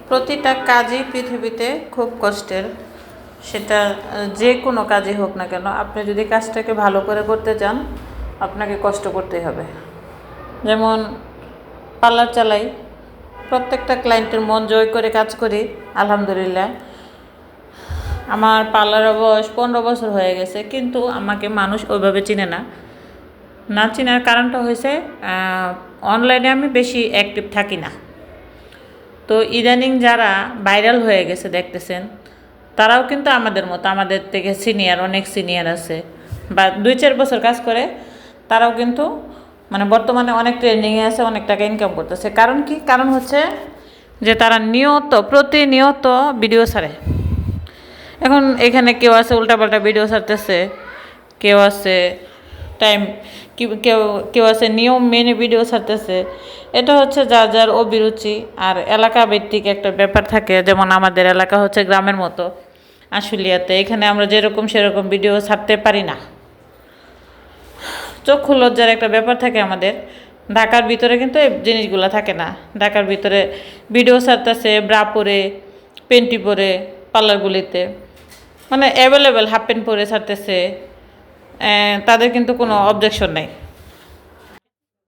প্রতিটা কাজই পৃথিবীতে খুব কষ্টের, সেটা যে কোনো কাজই হোক না কেন। আপনি যদি কাজটাকে ভালো করে করতে চান আপনাকে কষ্ট করতেই হবে। যেমন পার্লার চালাই, প্রত্যেকটা ক্লায়েন্টের মন জয় করে কাজ করি আলহামদুলিল্লাহ। আমার পার্লারের বয়স 15 বছর হয়ে গেছে, কিন্তু আমাকে মানুষ ওইভাবে চিনে না। না চেনার কারণটা হয়েছে অনলাইনে আমি বেশি অ্যাক্টিভ থাকি না। তো ইদানিং যারা ভাইরাল হয়ে গেছে দেখতেছেন, তারাও কিন্তু আমাদের মতো, আমাদের থেকে সিনিয়র, অনেক সিনিয়র আছে বা 2-4 বছর কাজ করে, তারাও কিন্তু মানে বর্তমানে অনেক ট্রেন্ডিংয়ে আছে, অনেক টাকা ইনকাম করতেছে। কারণ কি? কারণ হচ্ছে যে তারা প্রতিনিয়ত ভিডিও ছাড়ে। এখন এখানে কেউ আছে উল্টাপাল্টা ভিডিও ছাড়তেছে, কেউ আছে টাইম কেউ কেউ আছে নিয়ম মেনে ভিডিও ছাড়তেছে। এটা হচ্ছে যার যার অভিরুচি আর এলাকা ভিত্তিক একটা ব্যাপার থাকে। যেমন আমাদের এলাকা হচ্ছে গ্রামের মতো, আশুলিয়াতে, এখানে আমরা যেরকম সেরকম ভিডিও ছাড়তে পারি না। চক্ষু লজ্জার একটা ব্যাপার থাকে আমাদের। ঢাকার ভিতরে কিন্তু এই জিনিসগুলো থাকে না। ঢাকার ভিতরে ভিডিও ছাড়তেছে ব্রা পরে, পেন্টি পরে, পার্লারগুলিতে মানে অ্যাভেলেবেল হাফ প্যান্ট পরে ছাড়তেছে, তাদের কিন্তু কোনো অবজেকশন নাই।